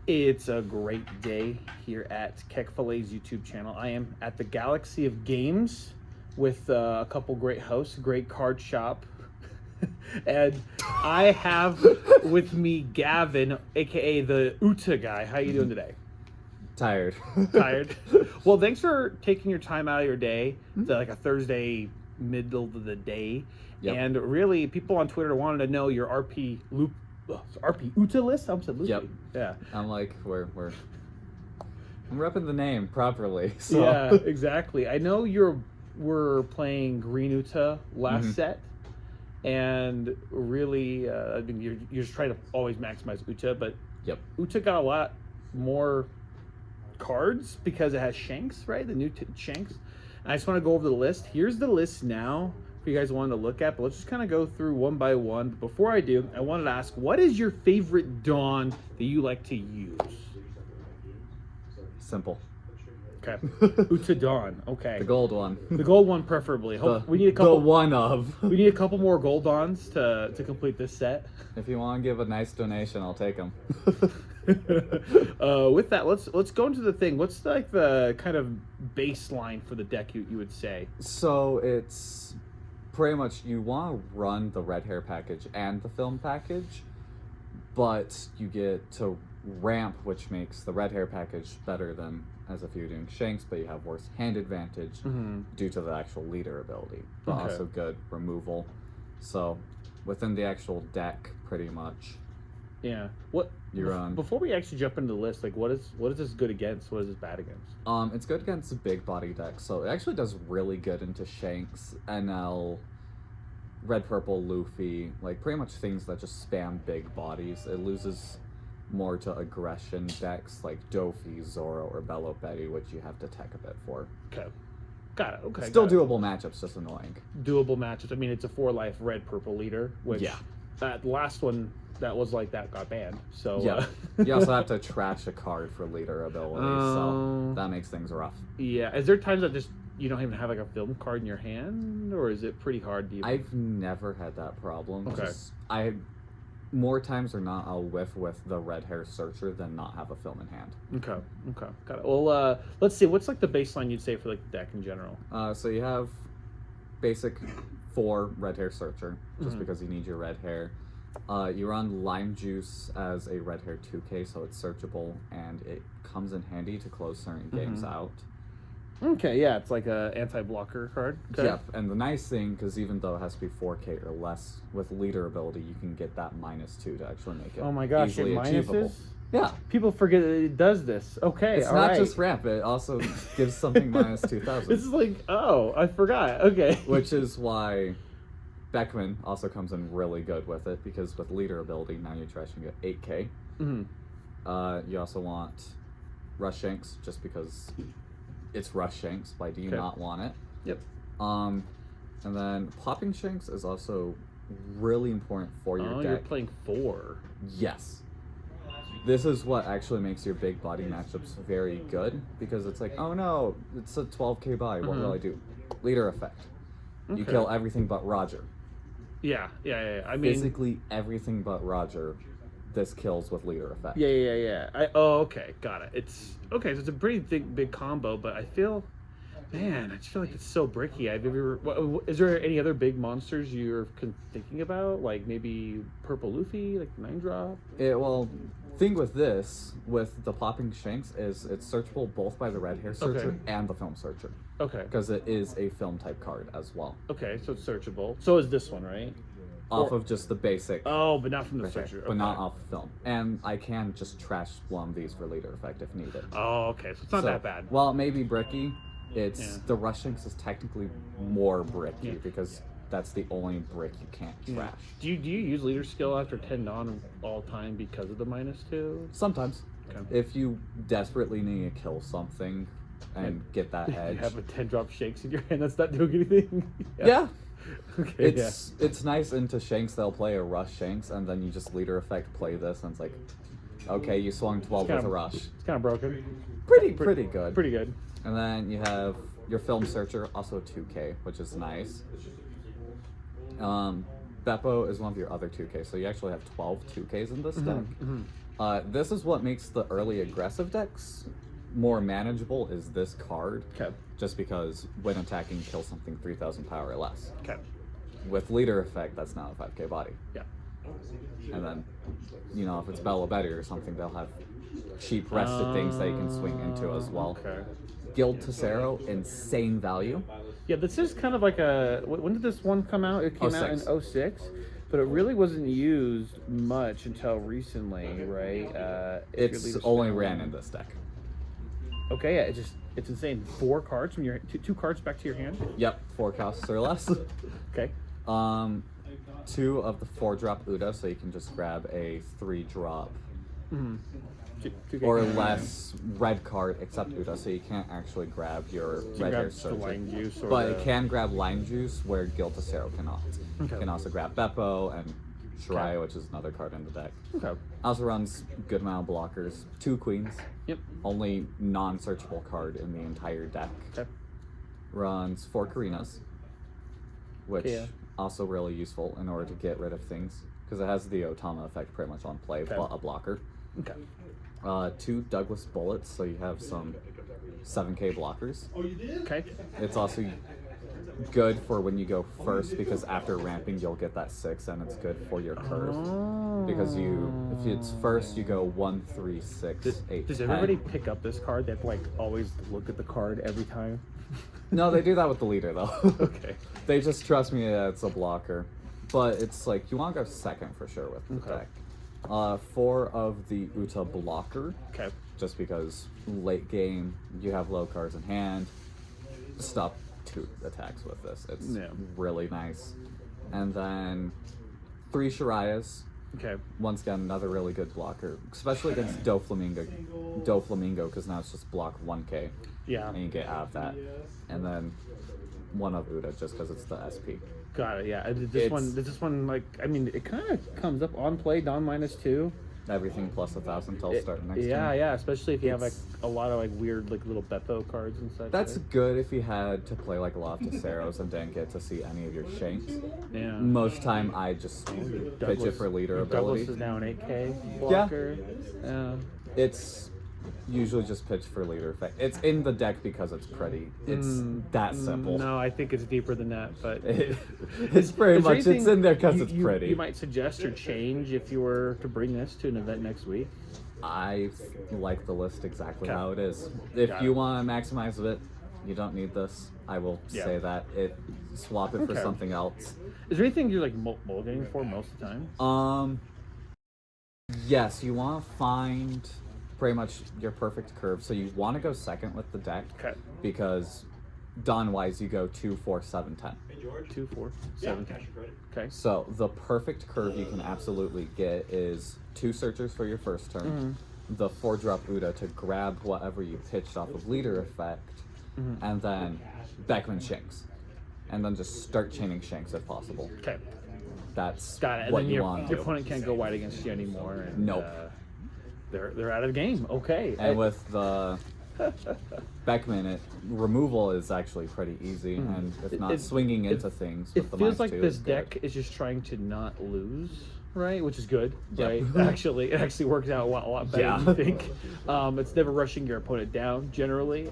It's a great day here at Kekfale's YouTube channel. I am at the Galaxy of Games with a couple great hosts, great card shop. And I have with me Gavin, aka the Uta guy. How you doing today? Tired. Tired? Well, thanks for taking your time out of your day. It's like a Thursday, middle of the day. Yep. And really, people on Twitter wanted to know your RP Uta list? I almost said Luffy. Yep. Yeah. I'm like, I'm repping the name properly. So. Yeah, exactly. I know we're playing Green Uta last set, and really, I mean, you're just trying to always maximize Uta, but Yep. Uta got a lot more cards because it has Shanks, right? The new Shanks. And I just want to go over the list. Here's the list now for you guys wanted to look at, but let's just kind of go through one by one. But before I do, I wanted to ask, what is your favorite Dawn that you like to use? Simple. Okay. Uta Dawn. Okay. The gold one. The gold one preferably. We need a couple. The one of. We need a couple more gold Dawns to complete this set. If you want to give a nice donation, I'll take them. With that, let's go into the thing. What's like the kind of baseline for the deck you would say? So it's pretty much you want to run the red hair package and the film package, but you get to ramp, which makes the red hair package better than as if you're doing Shanks, but you have worse hand advantage due to the actual leader ability, but also good removal. So within the actual deck, pretty much. Yeah. What you're on. Before we actually jump into the list, like what is this good against? What is this bad against? It's good against the big body deck, so it actually does really good into Shanks, NL, Red Purple, Luffy, like pretty much things that just spam big bodies. It loses more to aggression decks like Dofi, Zoro, or Bello Betty, which you have to tech a bit for. Okay. Got it. Okay. Still doable matchups, just annoying. Doable matchups. I mean, it's a 4-life Red Purple leader, which the last one that was like that got banned. So yeah, you also have to trash a card for leader ability, so that makes things rough. Yeah, is there times that just you don't even have like a film card in your hand, or is it pretty hard to? I've never had that problem. Okay, more times or not, I'll whiff with the red hair searcher than not have a film in hand. Okay, got it. Well, let's see. What's like the baseline you'd say for like the deck in general? So you have basic 4 red hair searcher, just because you need your red hair. You run Limejuice as a red hair 2K, so it's searchable and it comes in handy to close certain games out. Okay, yeah, it's like a anti-blocker card. Okay. Yep, and the nice thing, because even though it has to be 4K or less, with leader ability, you can get that -2 to actually make it oh my gosh, easily it achievable. Yeah. People forget that it does this. Okay, it's not just ramp, it also gives something -2000. This is like, oh, I forgot. Okay. Which is why Beckman also comes in really good with it, because with leader ability, now you're trashing at 8K. You also want Rush Shanks, just because it's Rush Shanks. Why do you not want it? Yep. And then popping Shanks is also really important for your deck. You're playing 4. Yes. This is what actually makes your big body matchups very good, because it's like, oh no, it's a 12K body. What will I do? Leader effect. You kill everything but Roger. Yeah. I mean, basically everything but Roger. This kills with leader effect. Yeah. Okay, got it. It's okay. So it's a pretty big combo, but I feel, man, I just feel like it's so bricky. Is there any other big monsters you're thinking about, like maybe Purple Luffy, like 9-drop? Well, thing with this, with the popping Shanks, is it's searchable both by the red hair searcher and the film searcher. Okay. Because it is a film type card as well. Okay, so it's searchable. So is this one, right? Off of just the basic. Oh, but not from the searcher. But not off the film. And I can just trash one of these for leader effect if needed. Oh, okay. So it's not that bad. While it may be bricky, the Rush Shanks is technically more bricky because that's the only brick you can't trash. Do you use leader skill after 10 non all time because of the -2? Sometimes. Okay. If you desperately need to kill something and get that edge. You have a 10-drop Shanks in your hand that's not doing anything? Yeah. Okay, it's nice into Shanks. They'll play a Rush Shanks, and then you just leader effect play this, and it's like, okay, you swung 12 with a Rush. It's kind of broken. Pretty good. Pretty good. And then you have your film searcher, also 2K, which is nice. Bepo is one of your other 2K, so you actually have 12 2Ks in this deck. This is what makes the early aggressive decks more manageable, is this card. Okay. Just because when attacking, kill something 3,000 power or less. Okay. With leader effect, that's now a 5k body. Yeah. And then, if it's Bella Betty or something, they'll have cheap rested things that you can swing into as well. Okay. Gild Tesoro, insane value. Yeah, this is kind of like a... When did this one come out? It came out in 06, but it really wasn't used much until recently, right? It's only ran in this deck. Okay, yeah, it's insane. 4 cards from your... Two cards back to your hand? Yep, 4 costs or less. Okay. 2 of the 4-drop Uta, so you can just grab a 3-drop or less red card except Uta, so you can't actually grab your red hair surgery. Limejuice or but it can grab Limejuice where Gild Tesoro cannot. Okay. You can also grab Bepo and Shuraiya, which is another card in the deck. Okay. Also runs good amount of blockers. 2 Queens. Yep. Only non-searchable card in the entire deck. Okay. Runs 4 Carinas, which also really useful in order to get rid of things, because it has the Otama effect pretty much on play, but a blocker. Okay. 2 Douglas Bullets, so you have some 7k blockers. Okay. It's also good for when you go first, because after ramping you'll get that 6, and it's good for your curve. Because if it's first, you go 1, 3, 6, 8. Does 10. everybody pick up this card? They have to like always look at the card every time? No, they do that with the leader though. Okay. They just trust me that it's a blocker. But it's like, you want to go second for sure with the deck. 4 of the Uta blocker. Okay. Just because late game, you have low cards in hand. Stop 2 attacks with this. It's really nice. And then 3 Shuraiyas. Okay. Once again, another really good blocker, especially against Doflamingo, because now it's just block 1k. Yeah. And you get out of that. And then 1 of Uta, just because it's the SP. Got it, yeah. This one, like, I mean, it kind of comes up on play, down -2. Everything plus 1,000 till start next turn. Yeah, especially if you have like a lot of like weird like little Bepo cards and such. That's good if you had to play like a lot of Tesoros and didn't get to see any of your Shanks. Yeah. Most time I just pitch it for leader ability. Douglas is now an 8k blocker. Yeah. It's usually just pitch for leader effect. It's in the deck because it's pretty. It's that simple. No, I think it's deeper than that, but it's pretty much, it's in there because it's pretty. You might suggest or change if you were to bring this to an event next week. I like the list exactly how it is. If you want to maximize it, you don't need this. I will say that. Swap it for something else. Is there anything you're like mulliganing for most of the time? Yes, you want to find pretty much your perfect curve. So you want to go second with the deck because Dawn-wise you go 2, 4, 7, 10. 2, 4, 7, 10. Okay. So the perfect curve you can absolutely get is 2 searchers for your first turn, the 4-drop Uta to grab whatever you pitched off of leader effect, and then Beckman Shanks. And then just start chaining Shanks if possible. Okay. That's Got it. what And then you want to do. your opponent can't go wide against you anymore. And, Nope. They're out of the game. Okay. And with the Beckman, removal is actually pretty easy, and if not swinging into things with the it feels like -2 this is deck good. is just trying to not lose, right? Which is good, Yep. right? It actually works out a lot better than you think. It's never rushing your opponent down generally.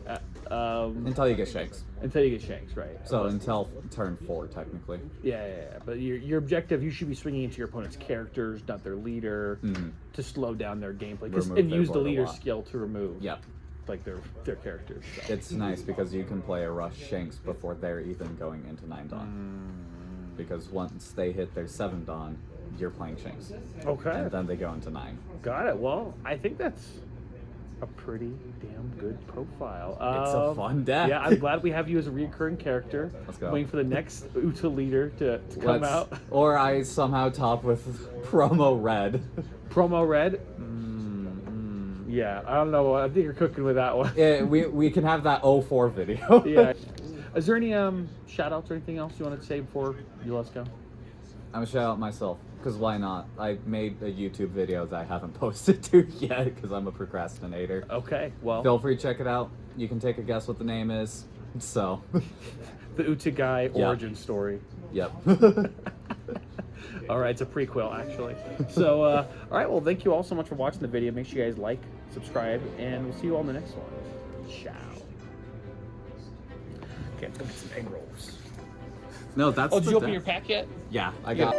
Until you get Shanks. Until you get Shanks, right? So until turn 4, technically. Yeah. But your objective, you should be swinging into your opponent's characters, not their leader, to slow down their gameplay, and use the leader skill to remove. Yep. Like their characters. So. It's nice because you can play a rush Shanks before they're even going into 9 Dawn. Because once they hit their 7 Dawn, you're playing Shanks. Okay. And then they go into 9. Got it. Well, I think that's a pretty damn good profile. It's a fun deck. Yeah, I'm glad we have you as a recurring character. Let's go. Waiting for the next Uta leader to come out. Or I somehow top with promo red. Promo red? Yeah, I don't know. I think you're cooking with that one. Yeah, we can have that 04 video. Yeah. Is there any shout outs or anything else you want to say before you let us go? I'm gonna shout out myself, because why not? I made a YouTube video that I haven't posted to yet, because I'm a procrastinator. Okay, well. Feel free to check it out. You can take a guess what the name is. So. The Uta guy origin story. Yep. All right, it's a prequel, actually. So, all right, well, thank you all so much for watching the video. Make sure you guys like, subscribe, and we'll see you all in the next one. Ciao. Okay, let's go get some egg rolls. No, that's Oh, did the you open death. your pack yet? Yeah, I got.